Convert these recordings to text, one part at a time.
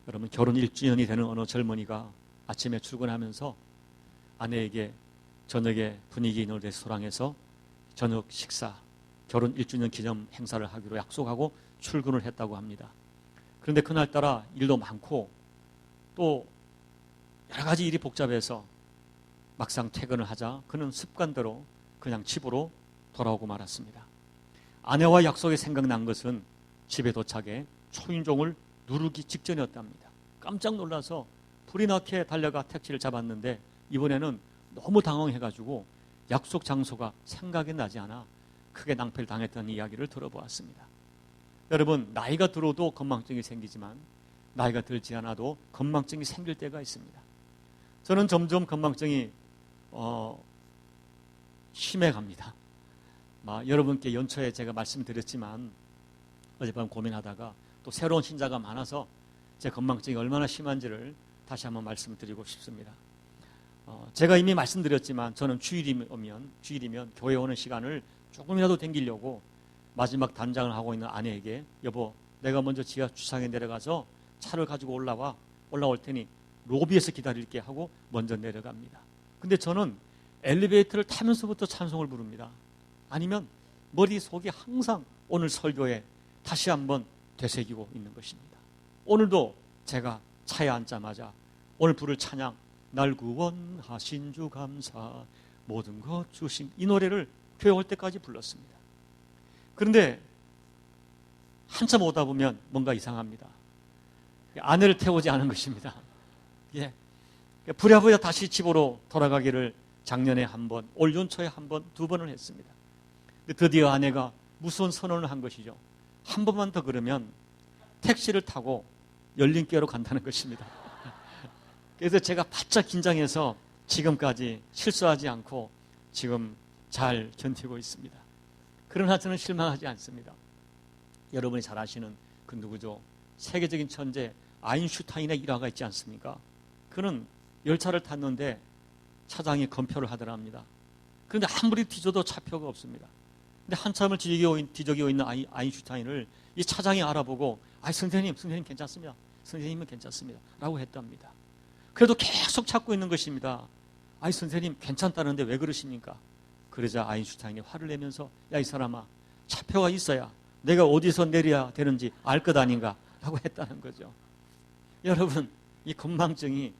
여러분, 결혼 1주년이 되는 어느 젊은이가 아침에 출근하면서 아내에게 저녁에 분위기 있는 레스토랑에서 저녁 식사, 결혼 1주년 기념 행사를 하기로 약속하고 출근을 했다고 합니다. 그런데 그날따라 일도 많고 또 여러 가지 일이 복잡해서 막상 퇴근을 하자 그는 습관대로 그냥 집으로 돌아오고 말았습니다. 아내와 약속이 생각난 것은 집에 도착해 초인종을 누르기 직전이었답니다. 깜짝 놀라서 불이 나게 달려가 택시를 잡았는데 이번에는 너무 당황해가지고 약속 장소가 생각이 나지 않아 크게 낭패를 당했던 이야기를 들어보았습니다. 여러분, 나이가 들어도 건망증이 생기지만 나이가 들지 않아도 건망증이 생길 때가 있습니다. 저는 점점 건망증이 심해갑니다. 여러분께 연초에 제가 말씀드렸지만 어젯밤 고민하다가 또 새로운 신자가 많아서 제 건망증이 얼마나 심한지를 다시 한번 말씀드리고 싶습니다. 제가 이미 말씀드렸지만 저는 주일이면 교회 오는 시간을 조금이라도 땡기려고 마지막 단장을 하고 있는 아내에게 여보, 내가 먼저 지하 주차장에 내려가서 차를 가지고 올라올 테니 로비에서 기다릴게 하고 먼저 내려갑니다. 근데 저는 엘리베이터를 타면서부터 찬송을 부릅니다. 아니면 머릿속이 항상 오늘 설교에 다시 한번 되새기고 있는 것입니다. 오늘도 제가 차에 앉자마자 오늘 부를 찬양, 날 구원하신 주 감사, 모든 것 주심, 이 노래를 교회 올 때까지 불렀습니다. 그런데 한참 오다 보면 뭔가 이상합니다. 아내를 태우지 않은 것입니다. 예. 부랴부랴 다시 집으로 돌아가기를 작년에 한 번, 올 연초에 한 번, 2번을 했습니다. 드디어 아내가 무서운 선언을 한 것이죠. 한 번만 더 그러면 택시를 타고 열린교회로 간다는 것입니다. 그래서 제가 바짝 긴장해서 지금까지 실수하지 않고 지금 잘 견디고 있습니다. 그러나 저는 실망하지 않습니다. 여러분이 잘 아시는 그 누구죠? 세계적인 천재 아인슈타인의 일화가 있지 않습니까? 그는 열차를 탔는데 차장이 검표를 하더랍니다. 그런데 아무리 뒤져도 차표가 없습니다. 근데 한참을 뒤적이고 있는 아인슈타인을 이 차장이 알아보고 선생님 괜찮습니다. 선생님은 괜찮습니다. 라고 했답니다. 그래도 계속 찾고 있는 것입니다. 선생님 괜찮다는데 왜 그러십니까? 그러자 아인슈타인이 화를 내면서 야, 이 사람아, 차표가 있어야 내가 어디서 내려야 되는지 알 것 아닌가? 라고 했다는 거죠. 여러분, 이 건망증이,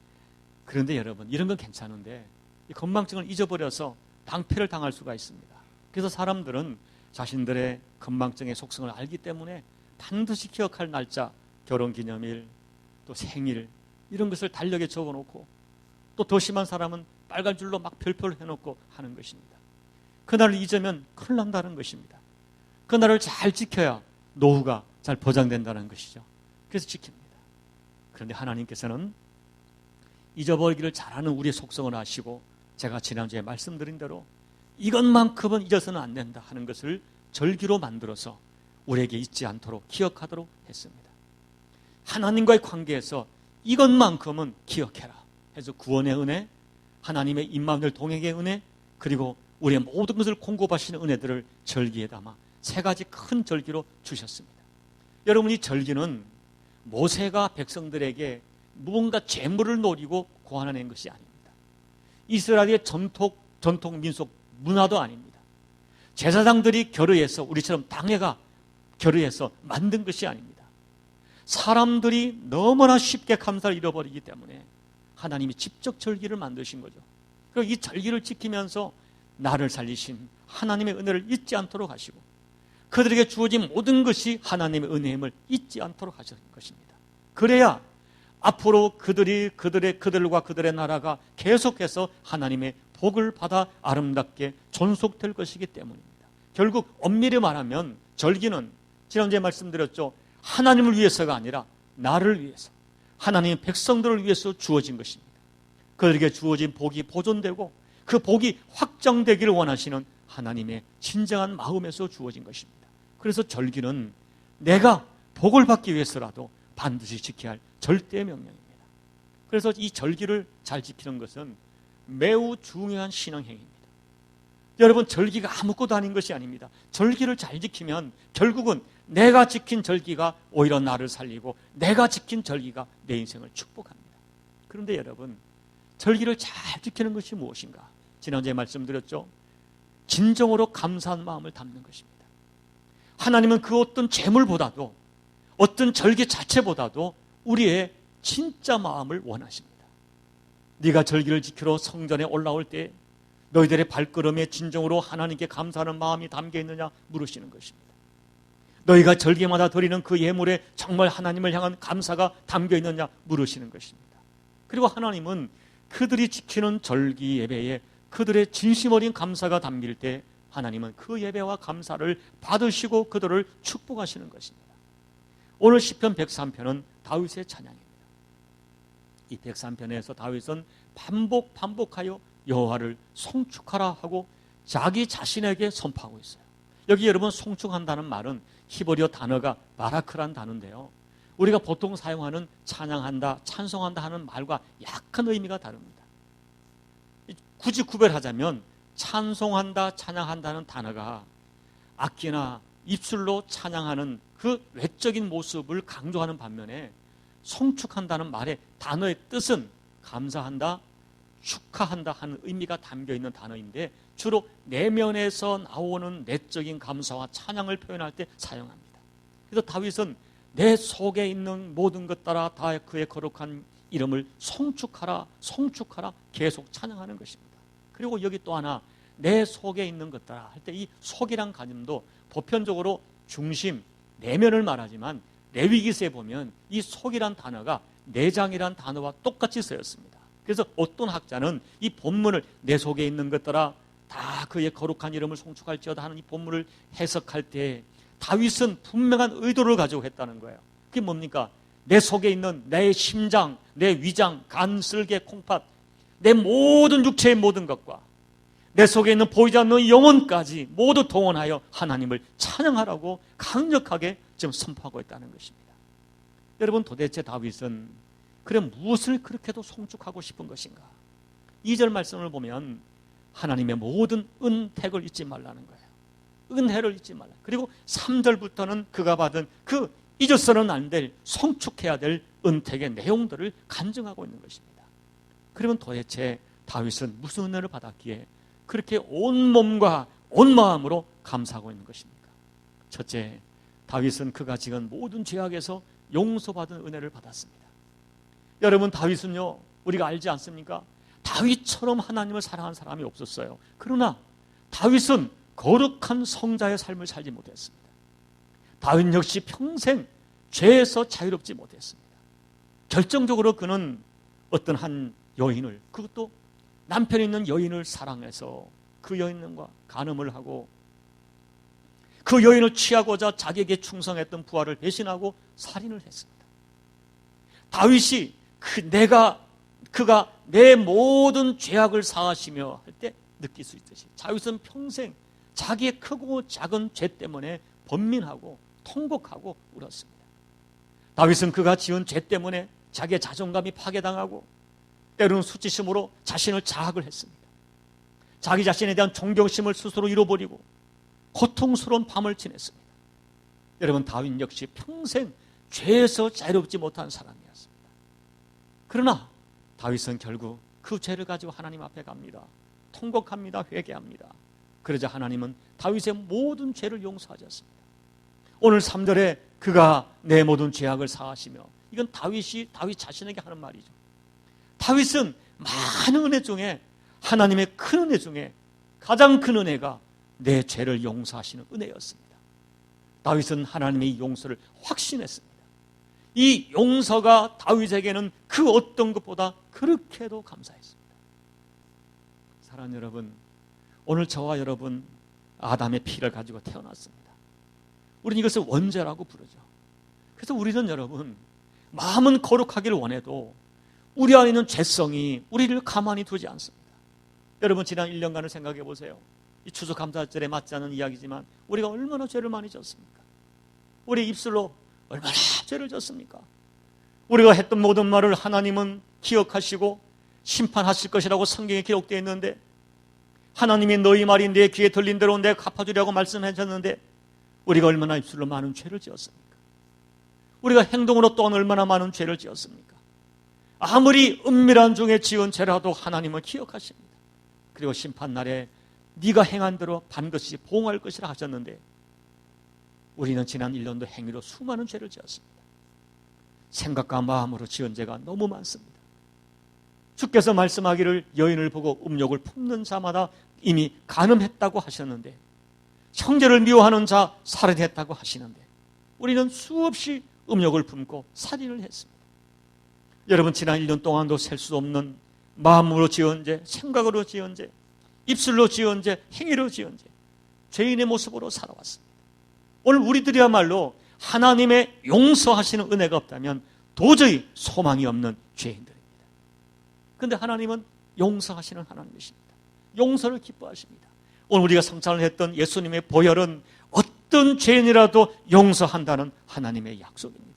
그런데 여러분, 이런 건 괜찮은데 이 건망증을 잊어버려서 낭패를 당할 수가 있습니다. 그래서 사람들은 자신들의 건망증의 속성을 알기 때문에 반드시 기억할 날짜, 결혼기념일, 또 생일, 이런 것을 달력에 적어놓고 또 더 심한 사람은 빨간 줄로 막 별표를 해놓고 하는 것입니다. 그날을 잊으면 큰일 난다는 것입니다. 그날을 잘 지켜야 노후가 잘 보장된다는 것이죠. 그래서 지킵니다. 그런데 하나님께서는 잊어버리기를 잘하는 우리의 속성을 아시고 제가 지난주에 말씀드린 대로 이것만큼은 잊어서는 안 된다 하는 것을 절기로 만들어서 우리에게 잊지 않도록 기억하도록 했습니다. 하나님과의 관계에서 이것만큼은 기억해라 해서 구원의 은혜, 하나님의 임마누엘 동행의 은혜, 그리고 우리의 모든 것을 공급하시는 은혜들을 절기에 담아 3가지 큰 절기로 주셨습니다. 여러분, 이 절기는 모세가 백성들에게 무언가 재물을 노리고 고안해낸 것이 아닙니다. 이스라엘의 전통 민속 문화도 아닙니다. 제사장들이 결의해서 우리처럼 당회가 결의해서 만든 것이 아닙니다. 사람들이 너무나 쉽게 감사를 잃어버리기 때문에 하나님이 직접 절기를 만드신 거죠. 그리고 이 절기를 지키면서 나를 살리신 하나님의 은혜를 잊지 않도록 하시고 그들에게 주어진 모든 것이 하나님의 은혜임을 잊지 않도록 하신 것입니다. 그래야 앞으로 그들과 그들의 나라가 계속해서 하나님의 복을 받아 아름답게 존속될 것이기 때문입니다. 결국 엄밀히 말하면 절기는 지난주에 말씀드렸죠. 하나님을 위해서가 아니라 나를 위해서, 하나님의 백성들을 위해서 주어진 것입니다. 그들에게 주어진 복이 보존되고 그 복이 확장되기를 원하시는 하나님의 진정한 마음에서 주어진 것입니다. 그래서 절기는 내가 복을 받기 위해서라도 반드시 지켜야 할 절대 명령입니다. 그래서 이 절기를 잘 지키는 것은 매우 중요한 신앙행위입니다. 여러분, 절기가 아무것도 아닌 것이 아닙니다. 절기를 잘 지키면 결국은 내가 지킨 절기가 오히려 나를 살리고 내가 지킨 절기가 내 인생을 축복합니다. 그런데 여러분, 절기를 잘 지키는 것이 무엇인가? 지난주에 말씀드렸죠. 진정으로 감사한 마음을 담는 것입니다. 하나님은 그 어떤 재물보다도 어떤 절기 자체보다도 우리의 진짜 마음을 원하십니다. 네가 절기를 지키러 성전에 올라올 때 너희들의 발걸음에 진정으로 하나님께 감사하는 마음이 담겨 있느냐 물으시는 것입니다. 너희가 절기마다 드리는 그 예물에 정말 하나님을 향한 감사가 담겨 있느냐 물으시는 것입니다. 그리고 하나님은 그들이 지키는 절기 예배에 그들의 진심 어린 감사가 담길 때 하나님은 그 예배와 감사를 받으시고 그들을 축복하시는 것입니다. 오늘 시편 103편은 다윗의 찬양입니다. 이 103편에서 다윗은 반복하여 여호와를 송축하라 하고 자기 자신에게 선포하고 있어요. 여기 여러분, 송축한다는 말은 히브리어 단어가 바라크란 단어인데요, 우리가 보통 사용하는 찬양한다, 찬송한다 하는 말과 약간 의미가 다릅니다. 굳이 구별하자면 찬송한다, 찬양한다는 단어가 악기나 입술로 찬양하는 그 외적인 모습을 강조하는 반면에 송축한다는 말의 단어의 뜻은 감사한다, 축하한다 하는 의미가 담겨있는 단어인데 주로 내면에서 나오는 내적인 감사와 찬양을 표현할 때 사용합니다. 그래서 다윗은 내 속에 있는 모든 것 따라 다 그의 거룩한 이름을 송축하라, 송축하라 계속 찬양하는 것입니다. 그리고 여기 또 하나, 내 속에 있는 것 따라 할 때 이 속이란 개념도 보편적으로 중심, 내면을 말하지만 레위기서에 보면 이 속이란 단어가 내장이란 단어와 똑같이 쓰였습니다. 그래서 어떤 학자는 이 본문을 내 속에 있는 것 따라 다 그의 거룩한 이름을 송축할지어다 하는 이 본문을 해석할 때 다윗은 분명한 의도를 가지고 했다는 거예요. 그게 뭡니까? 내 속에 있는 내 심장, 내 위장, 간, 쓸개, 콩팥, 내 모든 육체의 모든 것과 내 속에 있는 보이지 않는 영혼까지 모두 동원하여 하나님을 찬양하라고 강력하게 지금 선포하고 있다는 것입니다. 여러분, 도대체 다윗은 그래 무엇을 그렇게도 송축하고 싶은 것인가? 2절 말씀을 보면 하나님의 모든 은택을 잊지 말라는 거예요. 은혜를 잊지 말라. 그리고 3절부터는 그가 받은 그 잊어서는 안 될, 송축해야 될 은택의 내용들을 간증하고 있는 것입니다. 그러면 도대체 다윗은 무슨 은혜를 받았기에 그렇게 온 몸과 온 마음으로 감사하고 있는 것입니까? 첫째, 다윗은 그가 지은 모든 죄악에서 용서받은 은혜를 받았습니다. 여러분, 다윗은요, 우리가 알지 않습니까? 다윗처럼 하나님을 사랑한 사람이 없었어요. 그러나 다윗은 거룩한 성자의 삶을 살지 못했습니다. 다윗 역시 평생 죄에서 자유롭지 못했습니다. 결정적으로 그는 어떤 한 여인을, 그것도 남편이 있는 여인을 사랑해서 그 여인과 간음을 하고 그 여인을 취하고자 자기에게 충성했던 부하를 배신하고 살인을 했습니다. 다윗이 그가 내 모든 죄악을 사하시며 할 때 느낄 수 있듯이 다윗은 평생 자기의 크고 작은 죄 때문에 번민하고 통곡하고 울었습니다. 다윗은 그가 지은 죄 때문에 자기의 자존감이 파괴당하고 때로는 수치심으로 자신을 자학을 했습니다. 자기 자신에 대한 존경심을 스스로 잃어버리고 고통스러운 밤을 지냈습니다. 여러분, 다윗 역시 평생 죄에서 자유롭지 못한 사람이었습니다. 그러나 다윗은 결국 그 죄를 가지고 하나님 앞에 갑니다. 통곡합니다. 회개합니다. 그러자 하나님은 다윗의 모든 죄를 용서하셨습니다. 오늘 3절에 그가 내 모든 죄악을 사하시며, 이건 다윗 자신에게 하는 말이죠. 다윗은 많은 은혜 중에, 하나님의 큰 은혜 중에 가장 큰 은혜가 내 죄를 용서하시는 은혜였습니다. 다윗은 하나님의 용서를 확신했습니다. 이 용서가 다윗에게는 그 어떤 것보다 그렇게도 감사했습니다. 사랑하는 여러분, 오늘 저와 여러분 아담의 피를 가지고 태어났습니다. 우리는 이것을 원죄라고 부르죠. 그래서 우리는 여러분 마음은 거룩하기를 원해도 우리 안에 있는 죄성이 우리를 가만히 두지 않습니다. 여러분, 지난 1년간을 생각해 보세요. 이 추수감사절에 맞지 않은 이야기지만 우리가 얼마나 죄를 많이 졌습니까? 우리 입술로 얼마나 죄를 졌습니까? 우리가 했던 모든 말을 하나님은 기억하시고 심판하실 것이라고 성경에 기록되어 있는데, 하나님이 너희 말이 내 귀에 들린 대로 내가 갚아주려고 말씀하셨는데 우리가 얼마나 입술로 많은 죄를 지었습니까? 우리가 행동으로 또한 얼마나 많은 죄를 지었습니까? 아무리 은밀한 중에 지은 죄라도 하나님은 기억하십니다. 그리고 심판날에 네가 행한 대로 반드시 보응할 것이라 하셨는데 우리는 지난 1년도 행위로 수많은 죄를 지었습니다. 생각과 마음으로 지은 죄가 너무 많습니다. 주께서 말씀하기를 여인을 보고 음욕을 품는 자마다 이미 간음했다고 하셨는데 형제를 미워하는 자 살인했다고 하시는데 우리는 수없이 음욕을 품고 살인을 했습니다. 여러분 지난 1년 동안도 셀 수 없는 마음으로 지은 죄, 생각으로 지은 죄, 입술로 지은 죄, 행위로 지은 죄, 죄인의 모습으로 살아왔습니다. 오늘 우리들이야말로 하나님의 용서하시는 은혜가 없다면 도저히 소망이 없는 죄인들입니다. 그런데 하나님은 용서하시는 하나님이십니다. 용서를 기뻐하십니다. 오늘 우리가 성찬을 했던 예수님의 보혈은 어떤 죄인이라도 용서한다는 하나님의 약속입니다.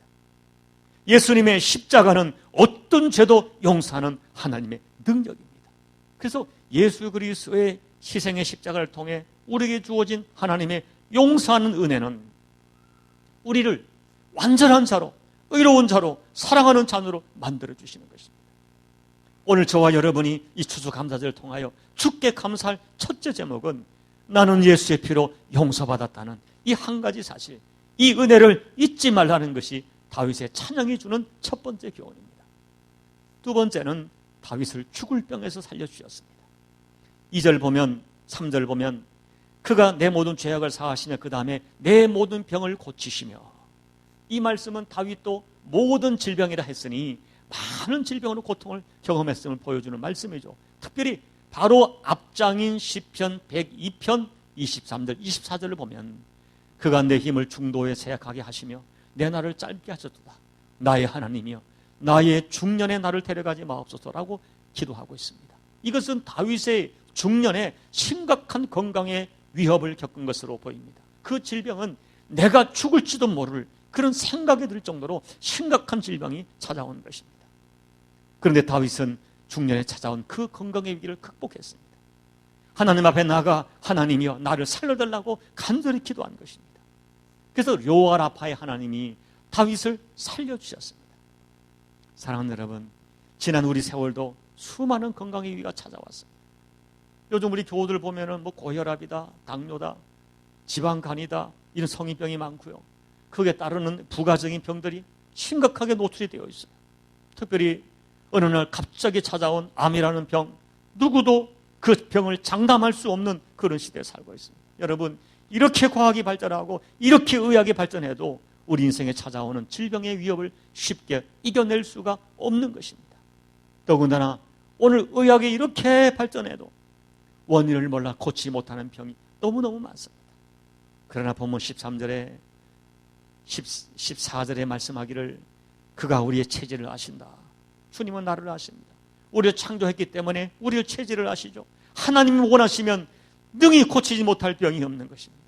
예수님의 십자가는 어떤 죄도 용서하는 하나님의 능력입니다. 그래서 예수 그리스도의 희생의 십자가를 통해 우리에게 주어진 하나님의 용서하는 은혜는 우리를 완전한 자로, 의로운 자로, 사랑하는 자녀로 만들어주시는 것입니다. 오늘 저와 여러분이 이 추수감사절을 통하여 주께 감사할 첫째 제목은 나는 예수의 피로 용서받았다는 이 한 가지 사실, 이 은혜를 잊지 말라는 것이 다윗의 찬양이 주는 첫 번째 교훈입니다. 두 번째는 다윗을 죽을 병에서 살려주셨습니다. 2절 보면 3절 보면 그가 내 모든 죄악을 사하시며 그 다음에 내 모든 병을 고치시며, 이 말씀은 다윗도 모든 질병이라 했으니 많은 질병으로 고통을 경험했음을 보여주는 말씀이죠. 특별히 바로 앞장인 시편 102편 23절 24절을 보면 그가 내 힘을 중도에 세약하게 하시며 내 날을 짧게 하셨도다. 나의 하나님이여 나의 중년에 나를 데려가지 마옵소서라고 기도하고 있습니다. 이것은 다윗의 중년에 심각한 건강의 위협을 겪은 것으로 보입니다. 그 질병은 내가 죽을지도 모를 그런 생각이 들 정도로 심각한 질병이 찾아온 것입니다. 그런데 다윗은 중년에 찾아온 그 건강의 위기를 극복했습니다. 하나님 앞에 나가 하나님이여 나를 살려달라고 간절히 기도한 것입니다. 그래서 료아라파의 하나님이 다윗을 살려주셨습니다. 사랑하는 여러분, 지난 우리 세월도 수많은 건강의 위기가 찾아왔습니다. 요즘 우리 교우들 보면은 고혈압이다, 당뇨다, 지방간이다, 이런 성인병이 많고요. 그에 따르는 부가적인 병들이 심각하게 노출이 되어 있어요. 특별히 어느 날 갑자기 찾아온 암이라는 병, 누구도 그 병을 장담할 수 없는 그런 시대에 살고 있습니다. 여러분, 이렇게 과학이 발전하고 이렇게 의학이 발전해도 우리 인생에 찾아오는 질병의 위협을 쉽게 이겨낼 수가 없는 것입니다. 더군다나 오늘 의학이 이렇게 발전해도 원인을 몰라 고치지 못하는 병이 너무너무 많습니다. 그러나 본문 13절에 14절에 말씀하기를 그가 우리의 체질을 아신다. 주님은 나를 아십니다. 우리를 창조했기 때문에 우리를 체질을 아시죠. 하나님이 원하시면 능히 고치지 못할 병이 없는 것입니다.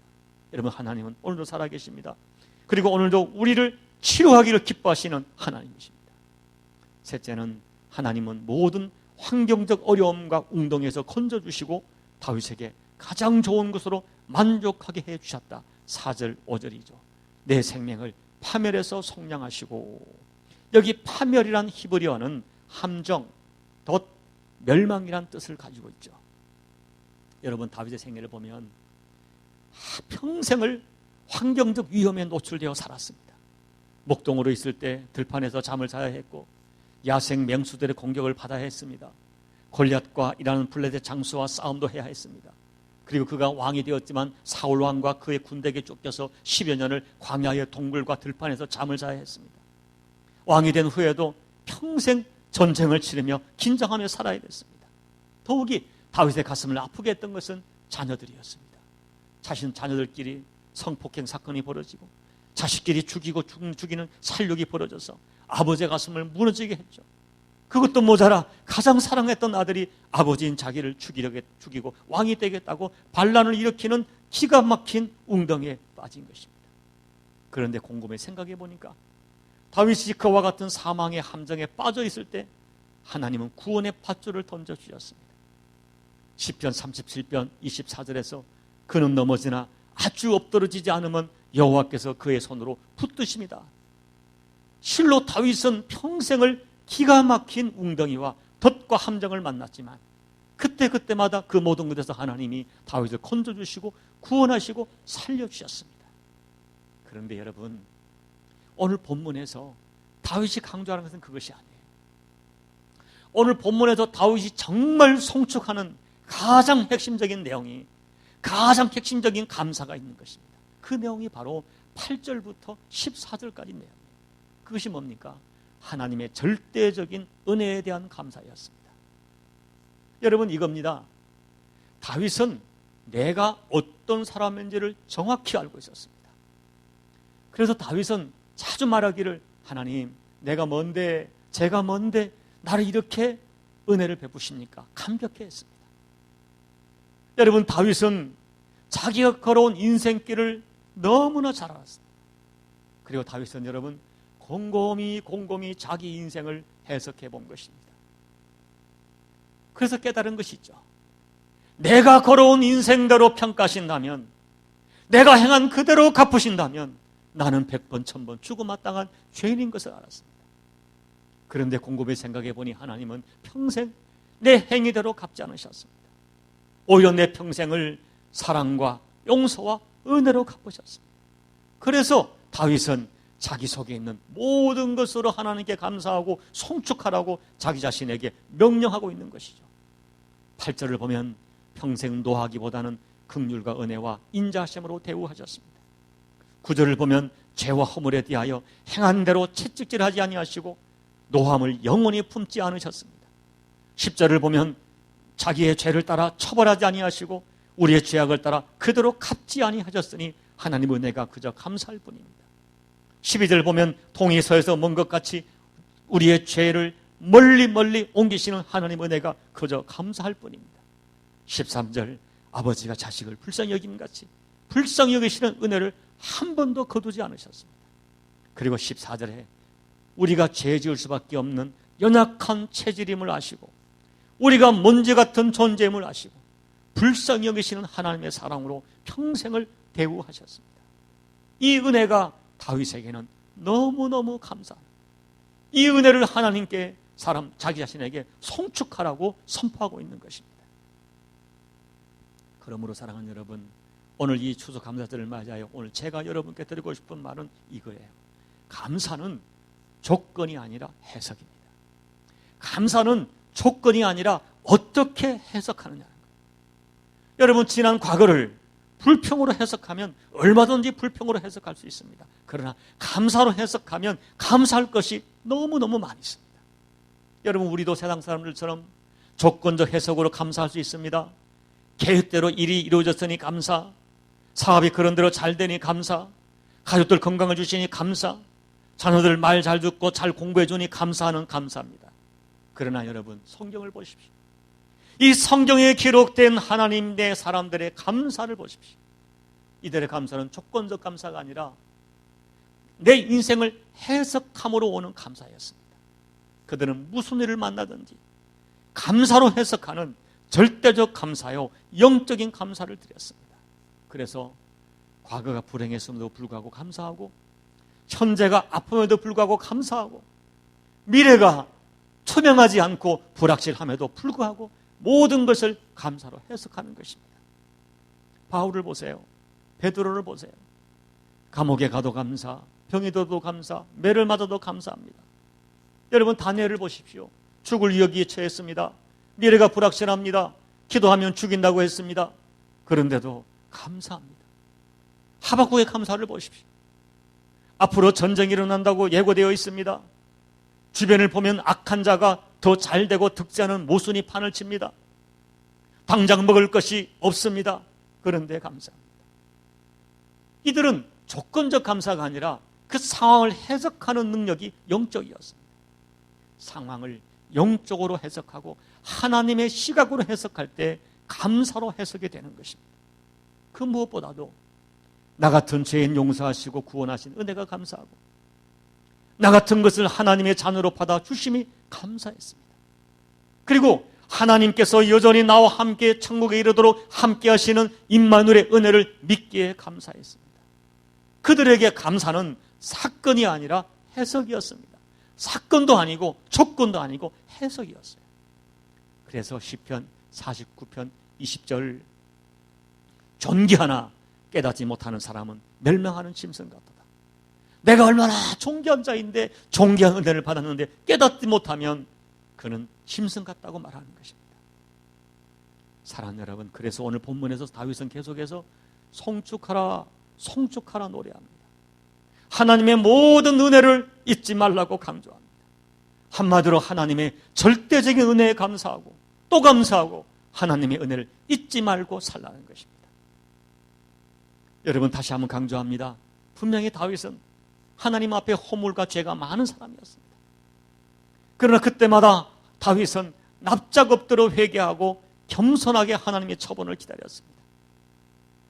여러분, 하나님은 오늘도 살아계십니다. 그리고 오늘도 우리를 치료하기를 기뻐하시는 하나님이십니다. 셋째는 하나님은 모든 환경적 어려움과 웅덩이에서 건져주시고 다윗에게 가장 좋은 것으로 만족하게 해주셨다. 4절 5절이죠. 내 생명을 파멸해서 속량하시고, 여기 파멸이란 히브리어는 함정, 덫, 멸망이란 뜻을 가지고 있죠. 여러분, 다윗의 생애를 보면 평생을 환경적 위험에 노출되어 살았습니다. 목동으로 있을 때 들판에서 잠을 자야 했고 야생 맹수들의 공격을 받아야 했습니다. 골리앗과 일하는 블레셋 장수와 싸움도 해야 했습니다. 그리고 그가 왕이 되었지만 사울 왕과 그의 군대에게 쫓겨서 10여 년을 광야의 동굴과 들판에서 잠을 자야 했습니다. 왕이 된 후에도 평생 전쟁을 치르며 긴장하며 살아야 됐습니다. 더욱이 다윗의 가슴을 아프게 했던 것은 자녀들이었습니다. 자신 자녀들끼리 성폭행 사건이 벌어지고 자식끼리 죽이는 살육이 벌어져서 아버지의 가슴을 무너지게 했죠. 그것도 모자라 가장 사랑했던 아들이 아버지인 자기를 죽이고 왕이 되겠다고 반란을 일으키는 기가 막힌 웅덩이에 빠진 것입니다. 그런데 곰곰이 생각해 보니까 다윗이 그와 같은 사망의 함정에 빠져 있을 때 하나님은 구원의 밧줄을 던져주셨습니다. 시편 37편 24절에서 그는 넘어지나 아주 엎드러지지 않으면 여호와께서 그의 손으로 붙드십니다. 실로 다윗은 평생을 기가 막힌 웅덩이와 덫과 함정을 만났지만 그때마다 그 모든 곳에서 하나님이 다윗을 건져주시고 구원하시고 살려주셨습니다. 그런데 여러분, 오늘 본문에서 다윗이 강조하는 것은 그것이 아니에요. 오늘 본문에서 다윗이 정말 송축하는 가장 핵심적인 내용이, 가장 핵심적인 감사가 있는 것입니다. 그 내용이 바로 8절부터 14절까지 내용이에요. 그것이 뭡니까? 하나님의 절대적인 은혜에 대한 감사였습니다. 여러분, 이겁니다. 다윗은 내가 어떤 사람인지를 정확히 알고 있었습니다. 그래서 다윗은 자주 말하기를, 하나님, 내가 뭔데, 제가 뭔데 나를 이렇게 은혜를 베푸십니까? 감격해 했습니다. 여러분, 다윗은 자기가 걸어온 인생길을 너무나 잘 알았습니다. 그리고 다윗은 여러분 곰곰이 자기 인생을 해석해 본 것입니다. 그래서 깨달은 것이 있죠. 내가 걸어온 인생대로 평가하신다면, 내가 행한 그대로 갚으신다면 나는 100번 1000번 죽어마땅한 죄인인 것을 알았습니다. 그런데 곰곰이 생각해 보니 하나님은 평생 내 행위대로 갚지 않으셨습니다. 오히려 내 평생을 사랑과 용서와 은혜로 갚으셨습니다. 그래서 다윗은 자기 속에 있는 모든 것으로 하나님께 감사하고 송축하라고 자기 자신에게 명령하고 있는 것이죠. 8절을 보면 평생 노하기보다는 긍휼과 은혜와 인자하심으로 대우하셨습니다. 9절을 보면 죄와 허물에 대하여 행한 대로 채찍질하지 아니하시고 노함을 영원히 품지 않으셨습니다. 10절을 보면 자기의 죄를 따라 처벌하지 아니하시고 우리의 죄악을 따라 그대로 갚지 아니하셨으니 하나님 은혜가 그저 감사할 뿐입니다. 12절 보면 동이 서에서 먼 것 같이 우리의 죄를 멀리 옮기시는 하나님 은혜가 그저 감사할 뿐입니다. 13절 아버지가 자식을 불쌍히 여김같이 불쌍히 여기시는 은혜를 한 번도 거두지 않으셨습니다. 그리고 14절에 우리가 죄 지을 수밖에 없는 연약한 체질임을 아시고 우리가 먼지 같은 존재임을 아시고 불쌍히 여기시는 하나님의 사랑으로 평생을 대우하셨습니다. 이 은혜가 다윗에게는 너무너무 감사합니다. 이 은혜를 하나님께 자기 자신에게 송축하라고 선포하고 있는 것입니다. 그러므로 사랑하는 여러분, 오늘 이 추석 감사절을 맞이하여 오늘 제가 여러분께 드리고 싶은 말은 이거예요. 감사는 조건이 아니라 해석입니다. 감사는 조건이 아니라 어떻게 해석하느냐는 거예요. 여러분, 지난 과거를 불평으로 해석하면 얼마든지 불평으로 해석할 수 있습니다. 그러나 감사로 해석하면 감사할 것이 너무너무 많이 있습니다. 여러분, 우리도 세상 사람들처럼 조건적 해석으로 감사할 수 있습니다. 계획대로 일이 이루어졌으니 감사, 사업이 그런 대로 잘 되니 감사, 가족들 건강을 주시니 감사, 자녀들 말 잘 듣고 잘 공부해 주니 감사하는 감사입니다. 그러나 여러분, 성경을 보십시오. 이 성경에 기록된 하나님 내 사람들의 감사를 보십시오. 이들의 감사는 조건적 감사가 아니라 내 인생을 해석함으로 오는 감사였습니다. 그들은 무슨 일을 만나든지 감사로 해석하는 절대적 감사요, 영적인 감사를 드렸습니다. 그래서 과거가 불행했음에도 불구하고 감사하고, 현재가 아픔에도 불구하고 감사하고, 미래가 투명하지 않고 불확실함에도 불구하고 모든 것을 감사로 해석하는 것입니다. 바울을 보세요. 베드로를 보세요. 감옥에 가도 감사, 병이 들어도 감사, 매를 맞아도 감사합니다. 여러분, 다니엘을 보십시오. 죽을 위기에 처했습니다. 미래가 불확실합니다. 기도하면 죽인다고 했습니다. 그런데도 감사합니다. 하박국의 감사를 보십시오. 앞으로 전쟁이 일어난다고 예고되어 있습니다. 주변을 보면 악한 자가 더 잘되고 득세하는 모순이 판을 칩니다. 당장 먹을 것이 없습니다. 그런데 감사합니다. 이들은 조건적 감사가 아니라 그 상황을 해석하는 능력이 영적이었습니다. 상황을 영적으로 해석하고 하나님의 시각으로 해석할 때 감사로 해석이 되는 것입니다. 그 무엇보다도 나 같은 죄인 용서하시고 구원하신 은혜가 감사하고, 나 같은 것을 하나님의 자녀로 받아 주심이 감사했습니다. 그리고 하나님께서 여전히 나와 함께 천국에 이르도록 함께 하시는 임마누엘의 은혜를 믿기에 감사했습니다. 그들에게 감사는 사건이 아니라 해석이었습니다. 사건도 아니고 조건도 아니고 해석이었어요. 그래서 시편 49편 20절, 존귀하나 깨닫지 못하는 사람은 멸망하는 짐승 같다. 내가 얼마나 존귀한 자인데, 존귀한 은혜를 받았는데 깨닫지 못하면 그는 짐승 같다고 말하는 것입니다. 사랑하는 여러분, 그래서 오늘 본문에서 다윗은 계속해서 송축하라, 송축하라 노래합니다. 하나님의 모든 은혜를 잊지 말라고 강조합니다. 한마디로 하나님의 절대적인 은혜에 감사하고 또 감사하고 하나님의 은혜를 잊지 말고 살라는 것입니다. 여러분, 다시 한번 강조합니다. 분명히 다윗은 하나님 앞에 허물과 죄가 많은 사람이었습니다. 그러나 그때마다 다윗은 납작 엎드려 회개하고 겸손하게 하나님의 처분을 기다렸습니다.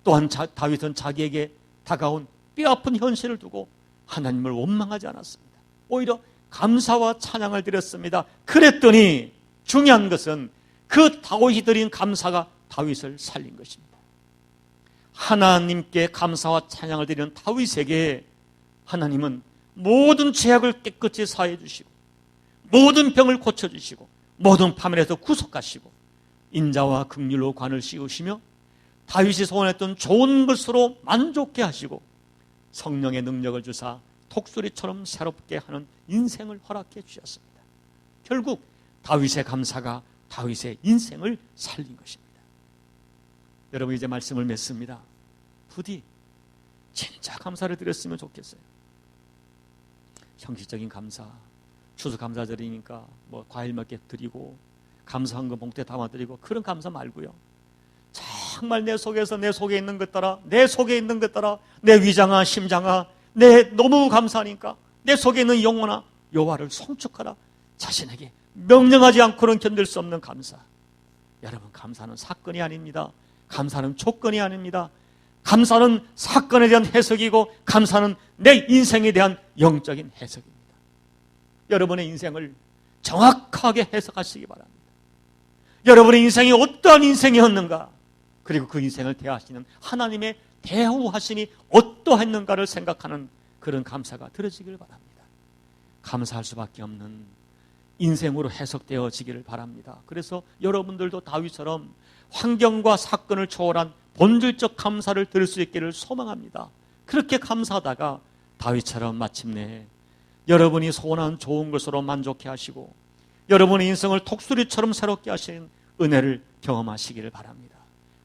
또한 다윗은 자기에게 다가온 뼈아픈 현실을 두고 하나님을 원망하지 않았습니다. 오히려 감사와 찬양을 드렸습니다. 그랬더니 중요한 것은 그 다윗이 드린 감사가 다윗을 살린 것입니다. 하나님께 감사와 찬양을 드리는 다윗에게 하나님은 모든 죄악을 깨끗이 사해 주시고 모든 병을 고쳐주시고 모든 파멸에서 구속하시고 인자와 긍휼로 관을 씌우시며 다윗이 소원했던 좋은 것으로 만족해 하시고 성령의 능력을 주사 독수리처럼 새롭게 하는 인생을 허락해 주셨습니다. 결국 다윗의 감사가 다윗의 인생을 살린 것입니다. 여러분, 이제 말씀을 맺습니다. 부디 진짜 감사를 드렸으면 좋겠어요. 형식적인 감사, 추수 감사절이니까 뭐 과일 몇 개 드리고 감사한 거 봉투에 담아드리고 그런 감사 말고요. 정말 내 속에서 내 속에 있는 것 따라 내 속에 있는 것 따라 내 위장아 심장아 내 너무 감사하니까 내 속에 있는 영혼아 여호와를 송축하라 자신에게 명령하지 않고는 견딜 수 없는 감사. 여러분, 감사는 사건이 아닙니다. 감사는 조건이 아닙니다. 감사는 사건에 대한 해석이고 감사는 내 인생에 대한 영적인 해석입니다. 여러분의 인생을 정확하게 해석하시기 바랍니다. 여러분의 인생이 어떠한 인생이었는가, 그리고 그 인생을 대하시는 하나님의 대우하심이 어떠했는가를 생각하는 그런 감사가 들어지기를 바랍니다. 감사할 수밖에 없는 인생으로 해석되어지기를 바랍니다. 그래서 여러분들도 다윗처럼 환경과 사건을 초월한 본질적 감사를 들을 수 있기를 소망합니다. 그렇게 감사하다가 다윗처럼 마침내 여러분이 소원한 좋은 것으로 만족해 하시고 여러분의 인생을 독수리처럼 새롭게 하시는 은혜를 경험하시기를 바랍니다.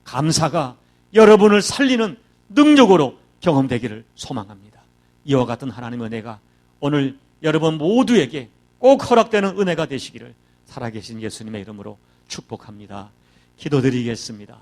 감사가 여러분을 살리는 능력으로 경험되기를 소망합니다. 이와 같은 하나님의 은혜가 오늘 여러분 모두에게 꼭 허락되는 은혜가 되시기를 살아계신 예수님의 이름으로 축복합니다. 기도드리겠습니다.